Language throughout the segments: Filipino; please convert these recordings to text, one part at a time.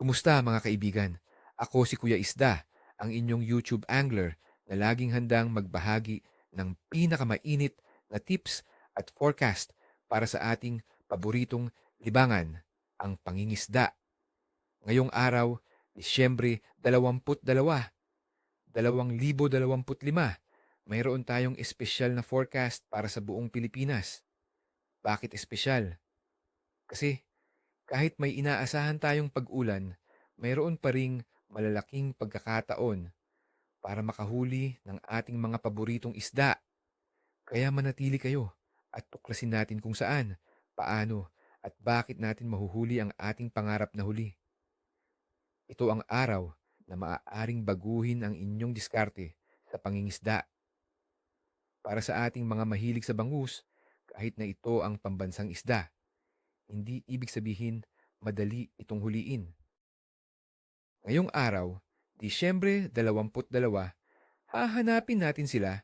Kumusta mga kaibigan? Ako si Kuya Isda, ang inyong YouTube angler na laging handang magbahagi ng pinakamainit na tips at forecast para sa ating paboritong libangan, ang pangingisda. Ngayong araw, Disyembre 22, 2025, mayroon tayong espesyal na forecast para sa buong Pilipinas. Bakit espesyal? Kasi kahit may inaasahan tayong pag-ulan, mayroon pa ring malalaking pagkakataon para makahuli ng ating mga paboritong isda. Kaya manatili kayo at tuklasin natin kung saan, paano, at bakit natin mahuhuli ang ating pangarap na huli. Ito ang araw na maaaring baguhin ang inyong diskarte sa pangingisda. Para sa ating mga mahilig sa bangus, kahit na ito ang pambansang isda, hindi ibig sabihin madali itong huliin. Ngayong araw, Disyembre 22, hahanapin natin sila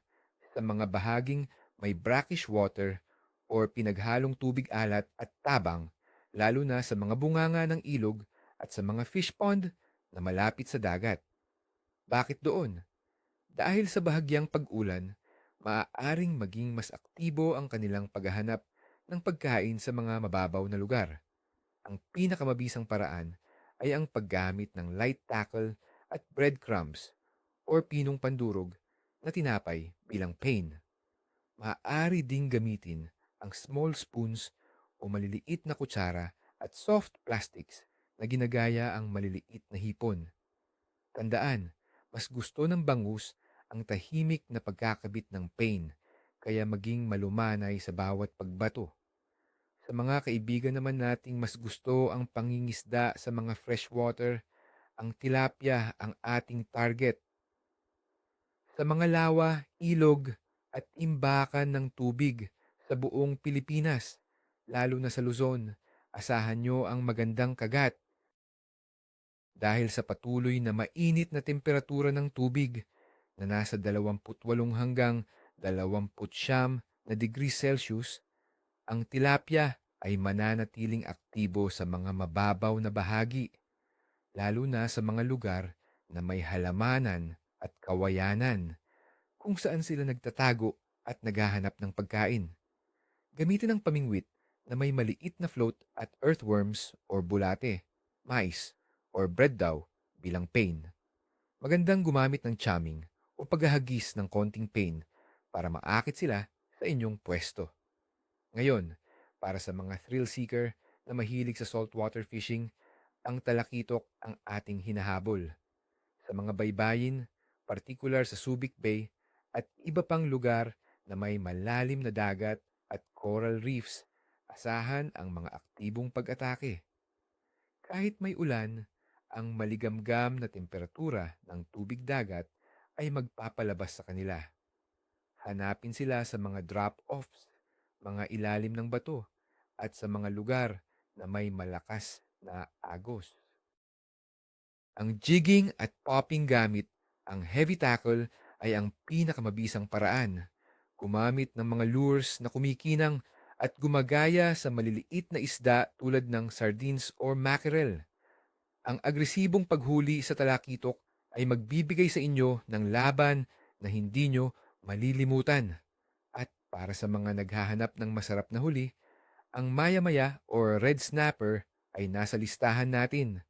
sa mga bahaging may brackish water or pinaghalong tubig alat at tabang, lalo na sa mga bunganga ng ilog at sa mga fish pond na malapit sa dagat. Bakit doon? Dahil sa bahagyang pag-ulan, maaaring maging mas aktibo ang kanilang paghahanap ng pagkain sa mga mababaw na lugar. Ang pinakamabisang paraan ay ang paggamit ng light tackle at breadcrumbs or pinong pandurog na tinapay bilang pain. Maaari ding gamitin ang small spoons o maliliit na kutsara at soft plastics na ginagaya ang maliliit na hipon. Tandaan, mas gusto ng bangus ang tahimik na pagkakabit ng pain kaya maging malumanay sa bawat pagbato. Sa mga kaibigan naman nating mas gusto ang pangingisda sa mga freshwater, ang tilapia ang ating target. Sa mga lawa, ilog at imbakan ng tubig sa buong Pilipinas, lalo na sa Luzon, asahan nyo ang magandang kagat dahil sa patuloy na mainit na temperatura ng tubig na nasa 28 hanggang 29 na degrees Celsius. Ang tilapia ay mananatiling aktibo sa mga mababaw na bahagi, lalo na sa mga lugar na may halamanan at kawayanan kung saan sila nagtatago at naghahanap ng pagkain. Gamitin ang pamingwit na may maliit na float at earthworms or bulate, mais, or bread daw bilang pain. Magandang gumamit ng chumming o paghahagis ng konting pain para maakit sila sa inyong pwesto. Ngayon, para sa mga thrill seeker na mahilig sa saltwater fishing, ang talakitok ang ating hinahabol. Sa mga baybayin, partikular sa Subic Bay at iba pang lugar na may malalim na dagat at coral reefs, asahan ang mga aktibong pag-atake. Kahit may ulan, ang maligamgam na temperatura ng tubig dagat ay magpapalabas sa kanila. Hanapin sila sa mga drop-offs, mga ilalim ng bato, at sa mga lugar na may malakas na agos. Ang jigging at popping gamit ang heavy tackle ay ang pinakamabisang paraan. Gumamit ng mga lures na kumikinang at gumagaya sa maliliit na isda tulad ng sardines or mackerel. Ang agresibong paghuli sa talakitok ay magbibigay sa inyo ng laban na hindi nyo malilimutan. At para sa mga naghahanap ng masarap na huli, ang maya-maya or red snapper ay nasa listahan natin.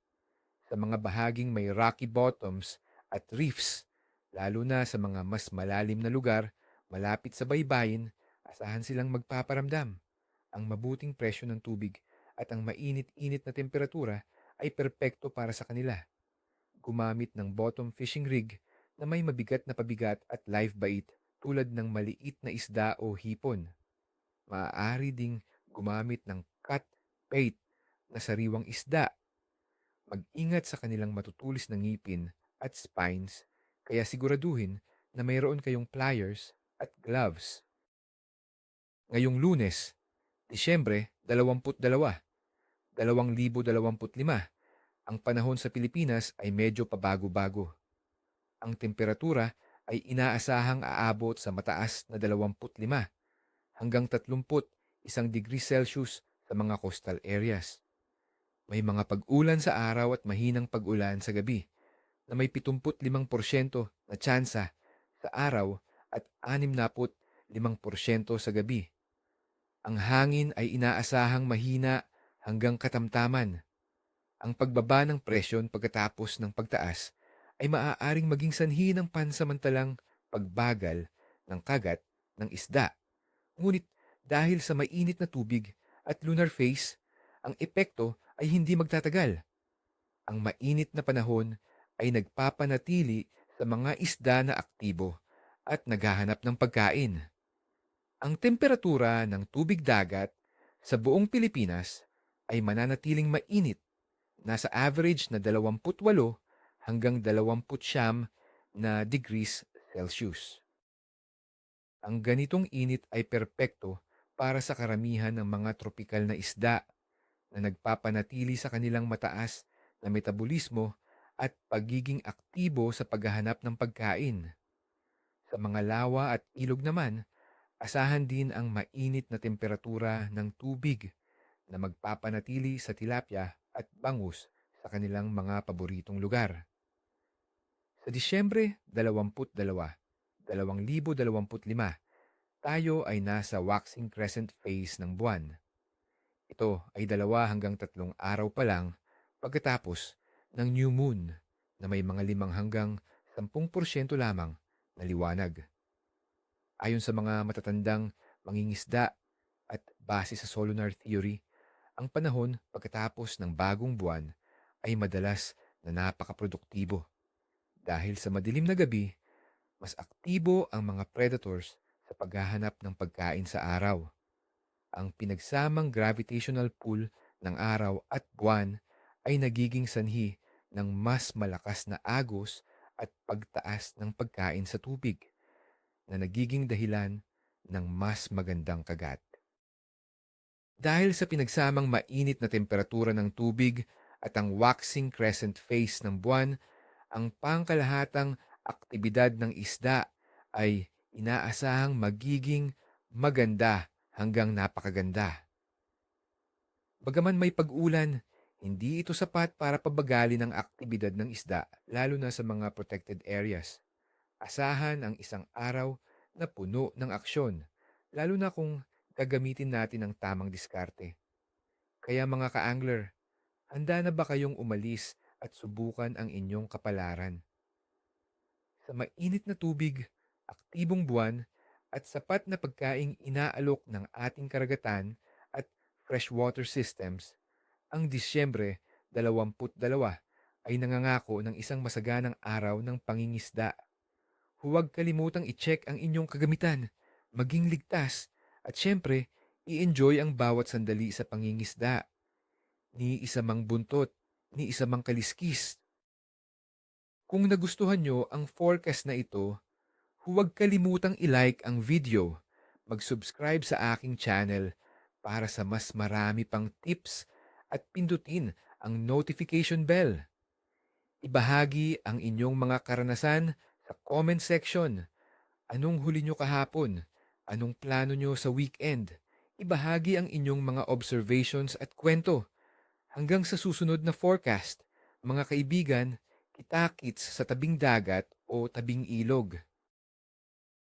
Sa mga bahaging may rocky bottoms at reefs, lalo na sa mga mas malalim na lugar, malapit sa baybayin, asahan silang magpaparamdam. Ang mabuting presyo ng tubig at ang mainit-init na temperatura ay perpekto para sa kanila. Gumamit ng bottom fishing rig na may mabigat na pabigat at live bait tulad ng maliit na isda o hipon. Maaari ding gumamit ng cut bait na sariwang isda. Mag-ingat sa kanilang matutulis na ngipin at spines, kaya siguraduhin na mayroon kayong pliers at gloves. Ngayong Lunes, Disyembre 22, 2025, ang panahon sa Pilipinas ay medyo pabago-bago. Ang temperatura ay inaasahang aabot sa mataas na 25 hanggang 31 degrees Celsius sa mga coastal areas. May mga pag-ulan sa araw at mahinang pag-ulan sa gabi na may 75% na tsansa sa araw at 65% sa gabi. Ang hangin ay inaasahang mahina hanggang katamtaman. Ang pagbaba ng presyon pagkatapos ng pagtaas ay maaaring maging sanhi ng pansamantalang pagbagal ng kagat ng isda. Ngunit dahil sa mainit na tubig at lunar phase, ang epekto ay hindi magtatagal. Ang mainit na panahon ay nagpapanatili sa mga isda na aktibo at naghahanap ng pagkain. Ang temperatura ng tubig dagat sa buong Pilipinas ay mananatiling mainit, nasa average na 28 hanggang 29 na degrees Celsius. Ang ganitong init ay perpekto para sa karamihan ng mga tropikal na isda na nagpapanatili sa kanilang mataas na metabolismo at pagiging aktibo sa paghahanap ng pagkain. Sa mga lawa at ilog naman, asahan din ang mainit na temperatura ng tubig na magpapanatili sa tilapia at bangus sa kanilang mga paboritong lugar. Sa Disyembre 22, 2025, tayo ay nasa waxing crescent phase ng buwan. Ito ay 2 hanggang 3 araw pa lang pagkatapos ng new moon na may mga 5 hanggang 10% lamang na liwanag. Ayon sa mga matatandang mangingisda at base sa solar theory, ang panahon pagkatapos ng bagong buwan ay madalas na napakaproduktibo. Dahil sa madilim na gabi, mas aktibo ang mga predators sa paghahanap ng pagkain sa araw. Ang pinagsamang gravitational pull ng araw at buwan ay nagiging sanhi ng mas malakas na agos at pagtaas ng pagkain sa tubig na nagiging dahilan ng mas magandang kagat. Dahil sa pinagsamang mainit na temperatura ng tubig at ang waxing crescent phase ng buwan, ang pangkalahatang aktibidad ng isda ay inaasahang magiging maganda hanggang napakaganda. Bagaman may pag-ulan, hindi ito sapat para pabagalin ang aktibidad ng isda, lalo na sa mga protected areas. Asahan ang isang araw na puno ng aksyon, lalo na kung gagamitin natin ang tamang diskarte. Kaya mga ka-angler, handa na ba kayong umalis at subukan ang inyong kapalaran? Sa mainit na tubig, aktibong buwan, at sapat na pagkaing inaalok ng ating karagatan at freshwater systems, ang Disyembre 22 ay nangangako ng isang masaganang araw ng pangingisda. Huwag kalimutang i-check ang inyong kagamitan, maging ligtas, at syempre, i-enjoy ang bawat sandali sa pangingisda. Ni isa mang buntot, ni isa mang kaliskis. Kung nagustuhan nyo ang forecast na ito, huwag kalimutang i-like ang video, mag-subscribe sa aking channel para sa mas marami pang tips at pindutin ang notification bell. Ibahagi ang inyong mga karanasan sa comment section. Anong huli nyo kahapon? Anong plano nyo sa weekend? Ibahagi ang inyong mga observations at kwento. Hanggang sa susunod na forecast, mga kaibigan, kita-kits sa tabing dagat o tabing ilog.